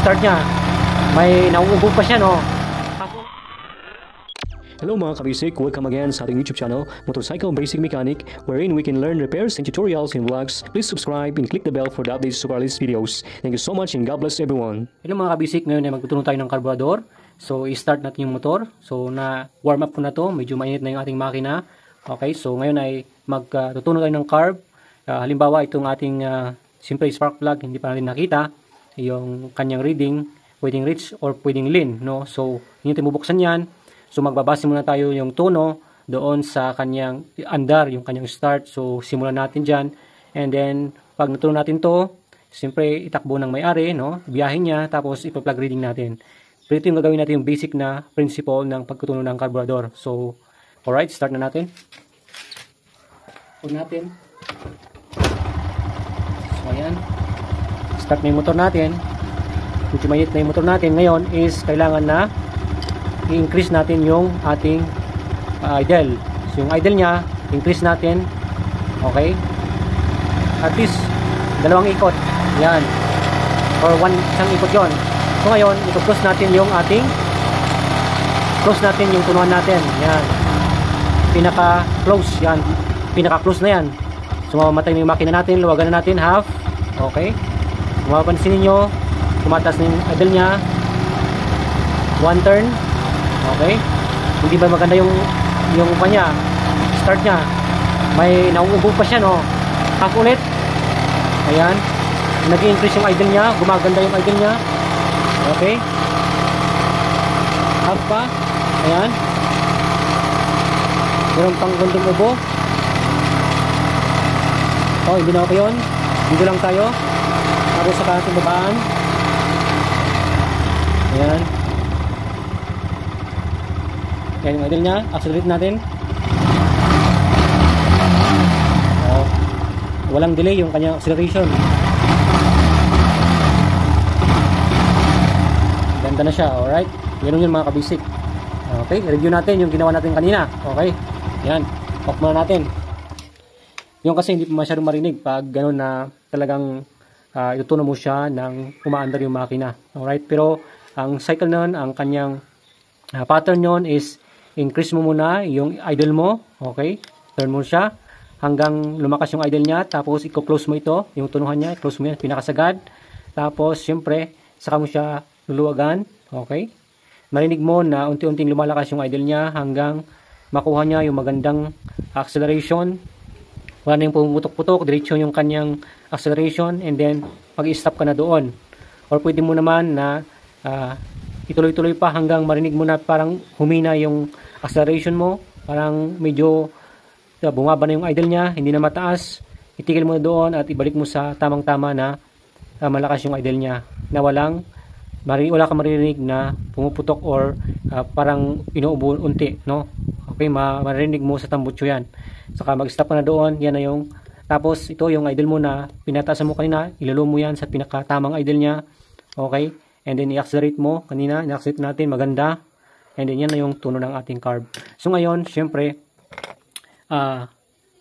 start niya, may nauubog pa siya, no? Hello mga kabisik, welcome again sa ating YouTube channel, Motorcycle Basic Mechanic, wherein we can learn repairs and tutorials and vlogs. Please subscribe and click the bell for the updates to our latest videos. Thank you so much and God bless everyone. Hello mga kabisik, ngayon ay magtutunan tayo ng karburador. So i-start natin yung motor. So na warm up ko na to, medyo mainit na yung ating makina. Okay, so ngayon ay magtutunan tayo ng carb. Halimbawa itong ating simple spark plug, hindi pa natin nakita yung kanyang reading, pwedeng rich or pwedeng lean, no? So hindi natin bubuksan yan. So magbabase muna tayo yung tono doon sa kanyang andar, yung kanyang start. So simulan natin dyan. And then pag natuloy natin to, siyempre itakbo ng may-ari, no? Biyahin niya, tapos ipa-plug reading natin. Pero ito yung gagawin natin, yung basic na principle ng pagtutuno ng karburador. So alright, start na natin. Pag natin. So ayan. Start na yung motor natin. Medyo mainit na yung motor natin. Ngayon is kailangan na i-increase natin yung ating idle. So yung idle niya, increase natin. Okay? At least dalawang ikot. Yan. Or isang ikot yon. So ngayon, ito-close natin yung ating tunuan natin. Yan. Pinaka-close. Yan. Pinaka-close na yan. So mamamatay na yung makina natin. Luwagan na natin half. Okay? Kung mapapansin ninyo, tumataas na yung idle niya. One turn. Okay? Hindi ba maganda yung kanya start niya? May nauubog pa siya, no? Half ulit. Ayan. Nag-i-increase yung idle niya. Gumaganda yung idle niya. Okay? Half pa. Ayan. Meron pang gandong ubo. Oh, hindi na ako yun. Dito lang tayo. Tapos sa ating babaan. Ayan. Yan yung idle niya, accelerate natin. Walang delay yung kanyang acceleration. Ganda na siya, alright? Ganun yun mga kabisik. Okay, review natin yung ginawa natin kanina. Okay, yan, off muna natin. Yung kasi hindi pa masyadong marinig pag gano'n na talagang itutunan mo siya ng umaandar yung makina. Alright, pero ang cycle nun, ang kanyang pattern nun is increase mo muna yung idle mo, okay? Turn mo siya hanggang lumakas yung idle niya, tapos i-close mo ito, yung tunuhan niya, i-close mo yan, pinakasagad. Tapos, syempre, saka mo siya luluwagan, okay? Marinig mo na unti-unting lumalakas yung idle niya hanggang makuha niya yung magandang acceleration. Wala na yung pumuputok-putok, diretso yung kanyang acceleration, and then mag-i-stop ka na doon. Or pwede mo naman na ituloy-tuloy pa hanggang marinig mo na parang humina yung acceleration mo, parang medyo bumaba na yung idle niya, hindi na mataas. Itigil mo na doon at ibalik mo sa tamang-tama na malakas yung idle niya, na wala kang maririnig na pumuputok or parang inuubo unti, no? Okay, maririnig mo sa tambutso yan. Saka mag-stop ka na doon, yan na yung tapos ito yung idle mo na pinataasan mo kanina, ilalo mo yan sa pinakatamang idle niya. Okay? And then i-accelerate mo kanina, i-accelerate natin, maganda. And then yan na yung tuno ng ating carb. So ngayon, syempre,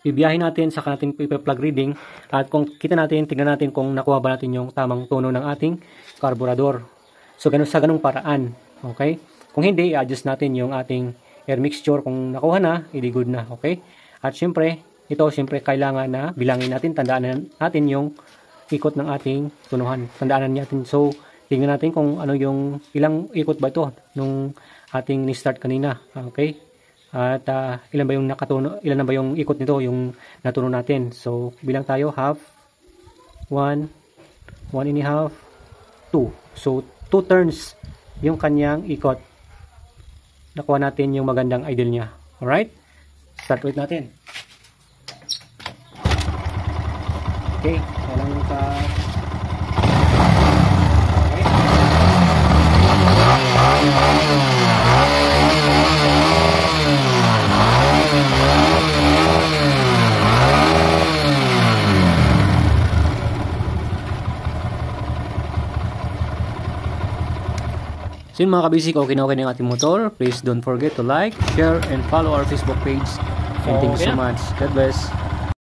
bibiyahin natin, saka natin ipa-plug reading. At kung kita natin, tingnan natin kung nakuha ba natin yung tamang tuno ng ating karburador. So sa ganung paraan. Okay? Kung hindi, i-adjust natin yung ating air mixture. Kung nakuha na, edi good na. Okay? At syempre, ito syempre kailangan na bilangin natin, tandaan natin yung ikot ng ating tunuhan. Tandaan natin. So, tingnan natin kung ano yung ilang ikot ba ito nung ating ni-start kanina. Okay? At ilan na ba yung ikot nito, yung natuno natin. So, bilang tayo half, 1, 1.5, 2. So, 2 turns yung kanyang ikot. Nakuha natin yung magandang idle niya. Alright? Start ulit natin. Okay. Walang So yun mga kabisik, okay na yung ating motor. Please don't forget to like, share, and follow our Facebook page. And thank you so much. God bless.